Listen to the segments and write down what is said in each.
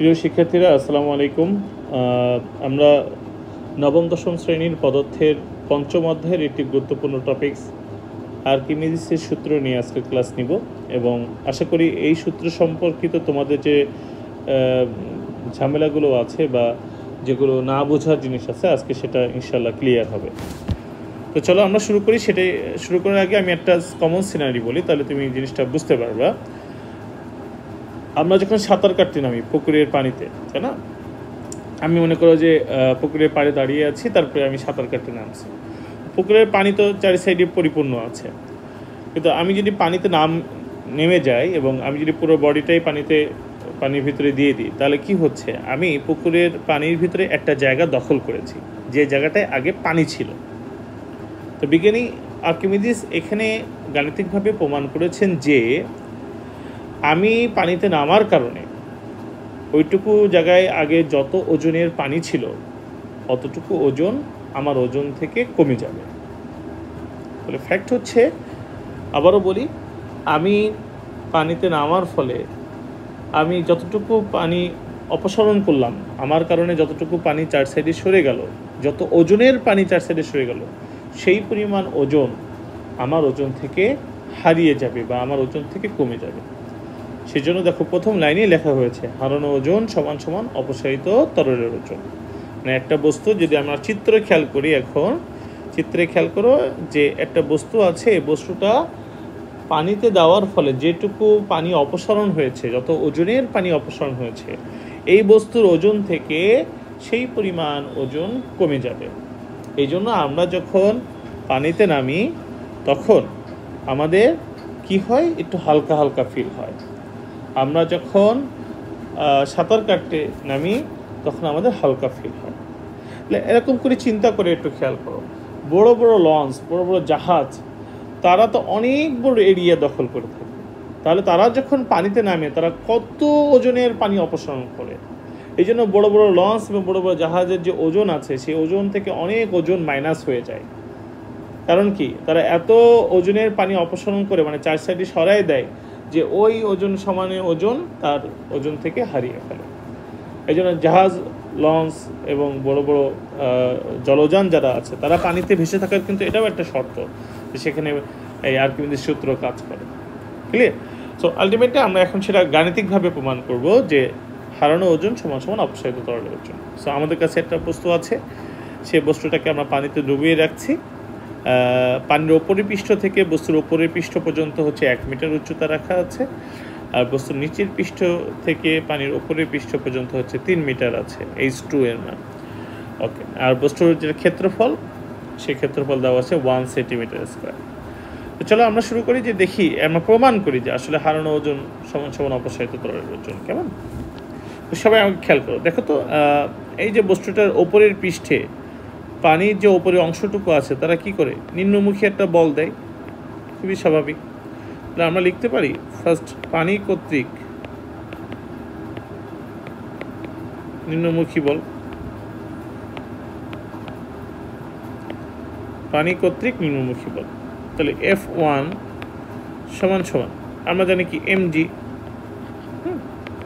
প্রিয় শিক্ষার্থীরা আসসালামু আলাইকুম। আমরা নবম দশম শ্রেণীর পদার্থের পঞ্চম অধ্যায়ের একটি গুরুত্বপূর্ণ টপিকস আর্কিমিডিসের সূত্র নিয়ে আজকে ক্লাস নিব এবং আশা করি এই সূত্র সম্পর্কিত তোমাদের যে ঝামেলাগুলো আছে বা যেগুলো না বোঝার জিনিস আছে আজকে সেটা ইনশাল্লাহ ক্লিয়ার হবে। তো চলো আমরা শুরু করি। সেটাই শুরু করার আগে আমি একটা কমন সিনারি বলি, তাহলে তুমি জিনিসটা বুঝতে পারবা। আমরা যখন সাঁতার কাটতে নামি পুকুরের পানিতে, তাই না? আমি মনে করো যে পুকুরের পাড়ে দাঁড়িয়ে আছি, তারপরে আমি সাঁতার কাটতে নামছি। পুকুরের পানি তো চারি সাইডে পরিপূর্ণ আছে, কিন্তু আমি যদি পানিতে নেমে যাই এবং আমি যদি পুরো বডিটাই পানির ভিতরে দিয়ে দিই, তাহলে কি হচ্ছে? আমি পুকুরের পানির ভিতরে একটা জায়গা দখল করেছি, যে জায়গাটায় আগে পানি ছিল। তো বিজ্ঞানী আর্কিমিডিস এখানে গাণিতিকভাবে প্রমাণ করেছেন যে আমি পানিতে নামার কারণে ওইটুকু জায়গায় আগে যত ওজনের পানি ছিল অতটুকু ওজন আমার ওজন থেকে কমে যাবে। তাহলে ফ্যাক্ট হচ্ছে, আবারও বলি, আমি পানিতে নামার ফলে আমি যতটুকু পানি অপসারণ করলাম, আমার কারণে যতটুকু পানি চার সাইডে সরে গেল, যত ওজনের পানি চার সাইডে সরে গেল, সেই পরিমাণ ওজন আমার ওজন থেকে হারিয়ে যাবে বা আমার ওজন থেকে কমে যাবে। সেজন্য দেখো প্রথম লাইনে লেখা হয়েছে হারানো ওজন সমান সমান অপসারিত তরলের ওজন। মানে একটা বস্তু যদি আমরা চিত্রে খেয়াল করি, এখন চিত্রে খেয়াল করো যে একটা বস্তু আছে, এই বস্তুটা পানিতে দেওয়ার ফলে যেটুকু পানি অপসারণ হয়েছে, যত ওজনের পানি অপসারণ হয়েছে, এই বস্তুর ওজন থেকে সেই পরিমাণ ওজন কমে যাবে। এই জন্য আমরা যখন পানিতে নামি তখন আমাদের কি হয়? একটু হালকা হালকা ফিল হয়। আমরা যখন সাঁতার কাটতে নামি তখন আমাদের হালকা ফিল হয়। এরকম করে চিন্তা করে একটু খেয়াল করো, বড় বড় লঞ্চ, বড় বড় জাহাজ, তারা তো অনেক বড় এরিয়া দখল করে থাকে। তাহলে তারা যখন পানিতে নামে তারা কত ওজনের পানি অপসারণ করে। এই জন্য বড় বড় লঞ্চ এবং বড় বড় জাহাজের যে ওজন আছে, সেই ওজন থেকে অনেক ওজন মাইনাস হয়ে যায়। কারণ কি? তারা এত ওজনের পানি অপসারণ করে, মানে চার সাইডে সরাই দেয়, যে ওই ওজন সমানে ওজন তার ওজন থেকে হারিয়ে ফেলে। এই জন্য জাহাজ, লঞ্চ এবং বড় বড় জলযান যারা আছে তারা পানিতে ভেসে থাকার কিন্তু এটাও একটা শর্ত, যে সেখানে এই আর্কিমিডিস সূত্র কাজ করে। ক্লিয়ার? সো আলটিমেটলি আমরা এখন সেটা গাণিতিকভাবে প্রমাণ করব যে হারানো ওজন সমান সমান অপসারিত তরলের ওজন। সো আমাদের কাছে একটা বস্তু আছে, সেই বস্তুটাকে আমরা পানিতে ডুবিয়ে রাখছি। পানির ওপরের পৃষ্ঠ থেকে বস্তুর ওপরের পৃষ্ঠ পর্যন্ত হচ্ছে 1 মিটার উচ্চতা রাখা আছে, আর বস্তুর নিচের পৃষ্ঠ থেকে পানির ওপরের পৃষ্ঠ পর্যন্ত হচ্ছে 3 মিটার আছে H2 এর মান। ওকে, আর বস্তুর যে ক্ষেত্রফল, সেই ক্ষেত্রফল দেওয়া আছে 1 সেন্টিমিটার স্কোয়ার। তো চলো আমরা শুরু করি, যে দেখি আমরা প্রমাণ করি যে আসলে হারানো ওজন সমান সমান অপসারিত তরলের ওজন। কেমন? তো সবাই আমাকে খেয়াল করো, দেখো তো এই যে বস্তুটার ওপরের পৃষ্ঠে পানির যে ওপরের অংশটুকু আছে, তারা কি করে? নিম্নমুখী একটা বল দেয়, খুবই স্বাভাবিক। তাহলে আমরা লিখতে পারি ফার্স্ট পানি কর্তৃক নিম্নমুখী বল, পানি কর্তৃক নিম্নমুখী বল। তাহলে F1 সমান সমান আমরা জানি কি mg।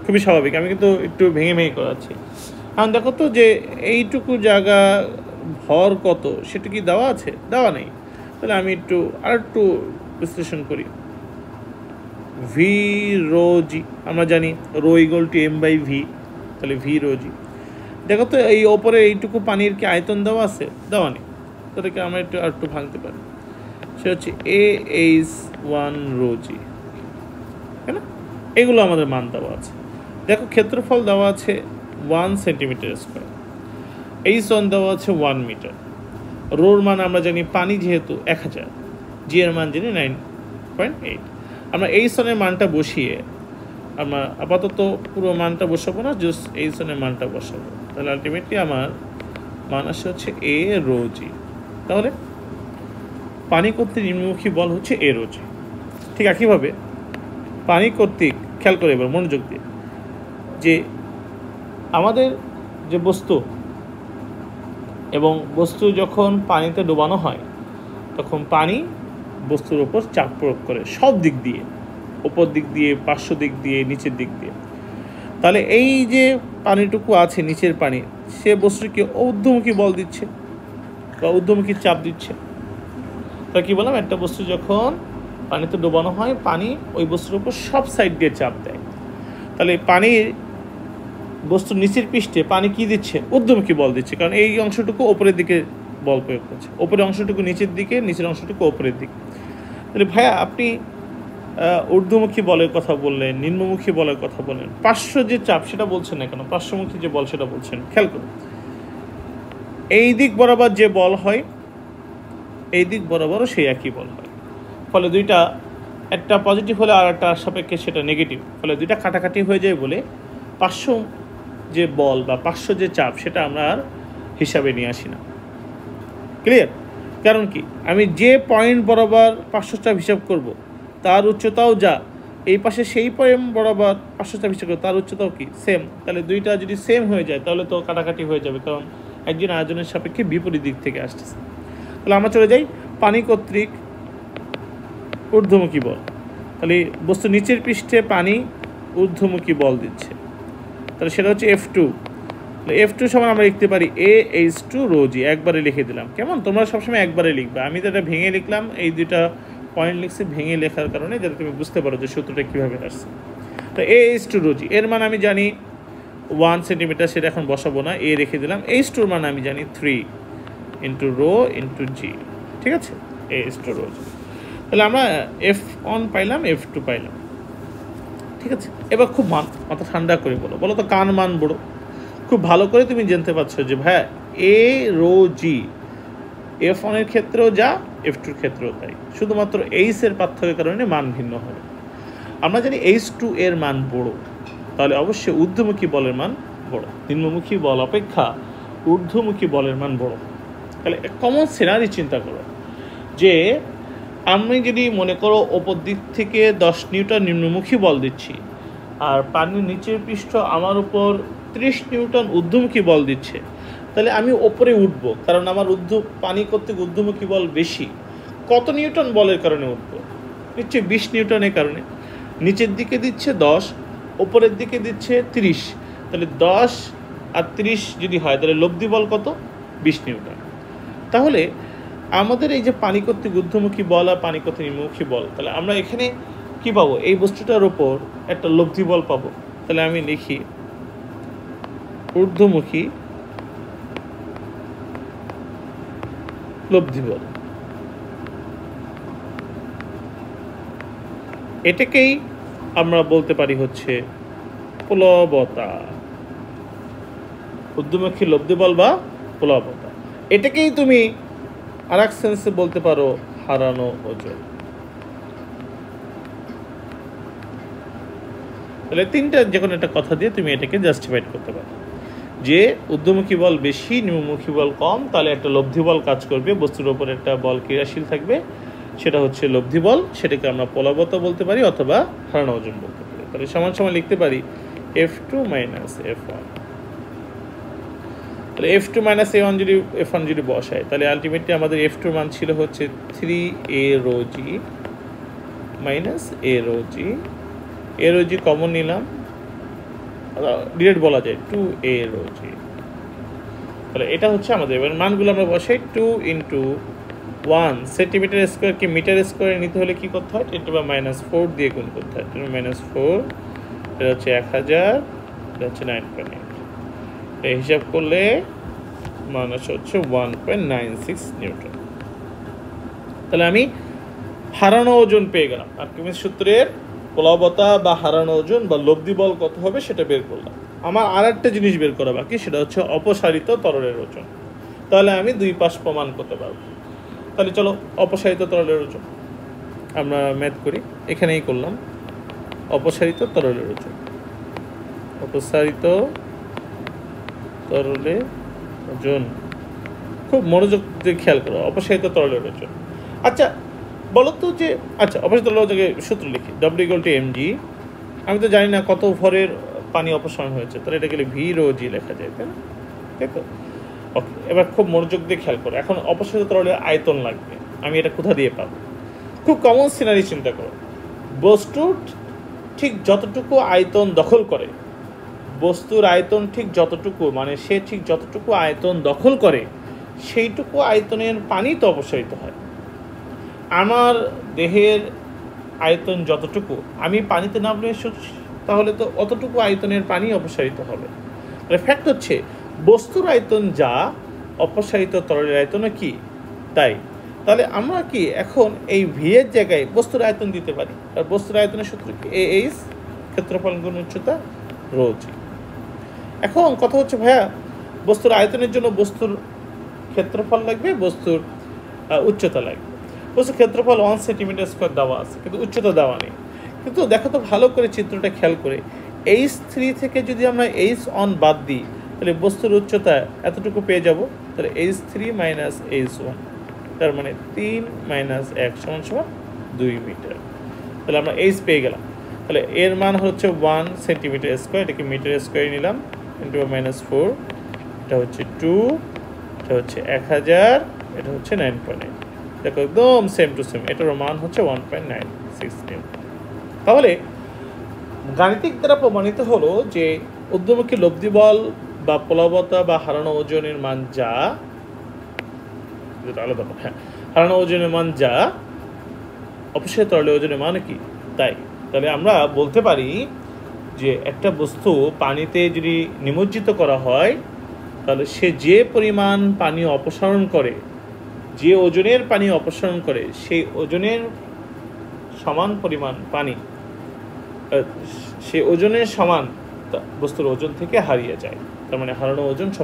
খুবই স্বাভাবিক, আমি কিন্তু একটু ভেঙে ভেঙে করাচ্ছি। এখন দেখো তো যে এইটুকু জায়গা ভর কত, সেটা কি দেওয়া আছে? দেওয়া নেই। তাহলে আমি আরেকটু বিশ্লেষণ করি। ভি রো জি, আমরা জানি রো ইকুয়াল টু m/v, তাহলে ভি রো জি। দেখো তো এই ওপরে এইটুকু পানির কি আয়তন দেওয়া আছে? দেওয়া নেই। তাদেরকে আমরা আরেকটু ভাঙতে পারি, সে হচ্ছে AH1 রো জি, তাই না? এগুলো আমাদের মান দেওয়া আছে। দেখো ক্ষেত্রফল দেওয়া আছে 1 সেন্টিমিটার স্কোয়ার, H1 দেওয়া আছে 1 মিটার, রোর মান আমরা জানি পানি যেহেতু 1000, জি এর মান জানি 9.8। আমরা H1 এর মানটা বসিয়ে, আমরা আপাতত পুরো মানটা বসাবো না, জাস্ট H1 এর মানটা বসাবো। তাহলে আলটিমেটলি আমার মান আসে হচ্ছে A রো জি। তাহলে পানি কর্তৃক নিম্নমুখী বল হচ্ছে A রো জি। ঠিক একইভাবে পানি কর্তৃক, খেয়াল করে এবার মনোযোগ দিয়ে, যে আমাদের যে বস্তু এবং বস্তু যখন পানিতে ডোবানো হয় তখন পানি বস্তুর ওপর চাপ প্রয়োগ করে সব দিক দিয়ে, ওপর দিক দিয়ে, পার্শ্ব দিক দিয়ে, নিচের দিক দিয়ে। তাহলে এই যে পানিটুকু আছে নিচের পানি, সে বস্তুকে ঊর্ধ্বমুখী বল দিচ্ছে বা ঊর্ধ্বমুখী চাপ দিচ্ছে। তা কি বললাম, একটা বস্তু যখন পানিতে ডোবানো হয়, পানি ওই বস্তুর উপর সব সাইড দিয়ে চাপ দেয়। তাহলে পানির বস্তুর নিচের পৃষ্ঠে পানি কি দিচ্ছে? ঊর্ধ্বমুখী বল দিচ্ছে, কারণ এই অংশটুকু ওপরের দিকে বল প্রয়োগ করছে, ওপরের অংশটুকু নিচের দিকে, নিচের অংশটুকু ওপরের দিকে। তাহলে ভাইয়া আপনি ঊর্ধ্বমুখী বলের কথা বললেন, নিম্নমুখী বলের কথা বললেন, পার্শ্ব যে চাপ সেটা বলছেন না কেন? পার্শ্বমুখী যে বল সেটা বলছেন। খেয়াল করুন, এই দিক বরাবর যে বল হয়, এই দিক বরাবরও সেই একই বল হয়। ফলে দুইটা, একটা পজিটিভ হলে আর একটা সাপেক্ষে সেটা নেগেটিভ, ফলে দুইটা কাটাকাটি হয়ে যায় বলে পার্শ্ব যে বল বা পার্শ্ব যে চাপ সেটা আমরা আর হিসাবে নিয়ে আসি না। ক্লিয়ার? কারণ কি, আমি যে পয়েন্ট বরাবর পার্শ্ব চাপ হিসাব করব তার উচ্চতাও যা, এই পাশে সেই পয়েন্ট বরাবর পার্শ্ব চাপ হিসাব করব তার উচ্চতাও কি সেম। তাহলে দুইটা যদি সেম হয়ে যায় তাহলে তো কাটাকাটি হয়ে যাবে, কারণ একজন আরেকজনের সাপেক্ষে বিপরীত দিক থেকে আসতেছে। তাহলে আমরা চলে যাই পানি কর্তৃক ঊর্ধ্বমুখী বল। তাহলে বস্তু নিচের পৃষ্ঠে পানি ঊর্ধ্বমুখী বল দিচ্ছে, তাহলে সেটা হচ্ছে F2। F2 সমান আমরা লিখতে পারি AH2ρg, একবারে লিখে দিলাম। কেমন? তোমরা সবসময় একবারে লিখবে, আমি তো এটা ভেঙে লিখলাম, এই দুইটা পয়েন্ট লিখছি ভেঙে লেখার কারণে, যাতে তুমি বুঝতে পারো যে সূত্রটা কীভাবে আসছে। তো AH2ρg এর মান আমি জানি 1 সেন্টিমিটার, সেটা এখন বসাবো না, এ রেখে দিলাম। H2 মান আমি জানি 3 × ρ × g, ঠিক আছে? AH2ρg। তাহলে আমরা F1 পাইলাম, F2 পাইলাম, ঠিক আছে? এবার খুব মাথা ঠান্ডা করে বলো তো কার মান বড়? খুব ভালো করে তুমি জানতে পারছো যে ভাইয়া Aρg F1 এর ক্ষেত্রেও যা, F2 এর ক্ষেত্রেও তাই, শুধুমাত্র এইচ এর পার্থক্যের কারণে মান ভিন্ন হবে। আমরা জানি H2 এর মান বড়, তাহলে অবশ্যই ঊর্ধ্বমুখী বলের মান বড়। নিম্নমুখী বল অপেক্ষা ঊর্ধ্বমুখী বলের মান বড়। তাহলে কমন সিনারি চিন্তা করো যে আমি যদি মনে করো ওপর দিক থেকে 10 নিউটন নিম্নমুখী বল দিচ্ছি, আর পানির নিচের পৃষ্ঠ আমার উপর 30 নিউটন ঊর্ধ্বমুখী বল দিচ্ছে, তাহলে আমি ওপরে উঠবো, কারণ আমার পানি কর্তৃক ঊর্ধ্বমুখী বল বেশি। কত নিউটন বলের কারণে উঠবো? নিশ্চয়ই 20 নিউটনের কারণে। নিচের দিকে দিচ্ছে 10, ওপরের দিকে দিচ্ছে 30, তাহলে 10 আর 30 যদি হয় তাহলে লব্ধি বল কত? 20 নিউটন। তাহলে আমাদের এই যে পানি কর্তৃক ঊর্ধ্বমুখী বল আর পানি কর্তৃক নিম্নমুখী বল, তাহলে আমরা এখানে কি পাবো? এই বস্তুটার ওপর একটা লব্ধি বল পাবো। তাহলে আমি লিখি ঊর্ধ্বমুখী লব্ধি বল। এটাকেই আমরা বলতে পারি হচ্ছে প্লবতা, ঊর্ধ্বমুখী লব্ধি বল বা প্লবতা। এটাকেই তুমি আর এক সেন্সে বলতে পারো হারানো ওজন। তাহলে তিনটা যে কোনো একটা কথা দিয়ে তুমি এটাকে জাস্টিফাইড করতে পারো যে ঊর্ধ্বমুখী বল বেশি, নিম্নমুখী বল কম, তাহলে একটা লব্ধি বল কাজ করবে, বস্তুর ওপর একটা বল ক্রিয়াশীল থাকবে, সেটা হচ্ছে লব্ধি বল, সেটাকে আমরা প্লবতা বলতে পারি অথবা হারানো ওজন বলতে পারি। তাহলে সমান সমান লিখতে পারি F2 - F1। তাহলে F2 - A1 যদি F1 যদি বসায়, তাহলে আলটিমেটলি আমাদের F2 মান ছিল হচ্ছে 3Aρg - Aρg। Aρg কমন নিলাম, ডিরেক্ট বলা যায় 2Aρg। তাহলে এটা হচ্ছে আমাদের, এবার মানগুলো আমরা বসাই। 2 × 1 সেন্টিমিটার স্কোয়ারকে মিটার স্কোয়ারে নিতে হলে কি করতে হয়? 10⁻⁴ দিয়ে গুণ করতে হয়। 10⁻⁴, এটা হচ্ছে 1000, এটা হচ্ছে 9.8। এই হিসাব করলে মান হচ্ছে 1.96 নিউটন। তাহলে আমি হারানো ওজন পেয়ে গেলাম। আর্কিমিডিস সূত্রের প্লবতা বা হারানো ওজন বা লব্ধি বল কত হবে সেটা বের করলাম। আমার আর একটা জিনিস বের করা বাকি, সেটা হচ্ছে অপসারিত তরলের ওজন। তাহলে আমি দুই পাশ প্রমাণ করতে পারবো। তাহলে চলো অপসারিত তরলের ওজন আমরা ম্যাথ করি, এখানেই করলাম। অপসারিত তরলের ওজন, অপসারিত তরলের ওজন, খুব মনোযোগ দিয়ে খেয়াল করো, অপসারিত তরলের ওজন। আচ্ছা বলো তো যে, আচ্ছা অপসারিত তরলের ওজনের সূত্র লিখি, W = mg। আমি তো জানি না কত ভরের পানি অপসারণ হয়েছে, তাহলে এটা গেলে V ρg লেখা যায়, তাই না? তাই তো? ওকে, এবার খুব মনোযোগ দিয়ে খেয়াল করো। এখন অপসারিত তরলের আয়তন লাগবে, আমি এটা কোথা দিয়ে পাবো? খুব কমন সিনারি চিন্তা করো, বস্তু ঠিক যতটুকু আয়তন দখল করে বস্তুর আয়তন ঠিক যতটুকু, মানে সে ঠিক যতটুকু আয়তন দখল করে সেইটুকু আয়তনের পানি তো অপসারিত হয়। আমার দেহের আয়তন যতটুকু, আমি পানিতে নামলে তাহলে তো অতটুকু আয়তনের পানি অপসারিত হবে। ফ্যাক্ট হচ্ছে বস্তুর আয়তন যা, অপসারিত তরলের আয়তনও কি তাই। তাহলে আমরা কি এখন এই ভি এর জায়গায় বস্তুর আয়তন দিতে পারি। আর বস্তুর আয়তনের সূত্র কি? এইচ ক্ষেত্রফল গুণ উচ্চতা রো জি। এখন কথা হচ্ছে ভাইয়া, বস্তুর আয়তনের জন্য বস্তুর ক্ষেত্রফল লাগবে, বস্তুর উচ্চতা লাগবে। বস্তুর ক্ষেত্রফল 1 সেন্টিমিটার স্কোয়ার দেওয়া আছে, কিন্তু উচ্চতা দেওয়া নেই। কিন্তু দেখো তো ভালো করে চিত্রটা খেয়াল করে, H3 থেকে যদি আমরা H1 বাদ দিই তাহলে বস্তুর উচ্চতা এতটুকু পেয়ে যাব। তাহলে H3 মাইনাস H1, তার মানে 3 মাইনাস 1 সমান সমান 2 মিটার। তাহলে আমরা H পেয়ে গেলাম। তাহলে এর মান হচ্ছে 1 সেন্টিমিটার স্কোয়ার, এটাকে মিটার স্কোয়ার নিলাম, ইন্টু মাইনাস 4, এটা হচ্ছে 2, এটা হচ্ছে 1000, এটা হচ্ছে 9.8। দেখো একদম সেম টু সেম, এটার মান হচ্ছে 1.916। তাহলে গাণিতিক দ্বারা প্রমাণিত হলো যে ঊর্ধ্বমুখী লব্ধি বল বা প্লবতা বা হারানো ওজনের মান যা, আলাদা হ্যাঁ, হারানো ওজনের মান যা, অপসারিত তরলের ওজনের মান কি তাই। তাহলে আমরা বলতে পারি যে একটা বস্তু পানিতে যদি নিমজ্জিত করা হয় তাহলে সে যে পরিমাণ পানি অপসারণ করে, যে ওজনের পানি অপসারণ করে, সেই ওজনের সমান পরিমাণ পানি, সে ওজনের সমান বস্তুর ওজন থেকে হারিয়ে যায়। তার মানে হারানো ওজন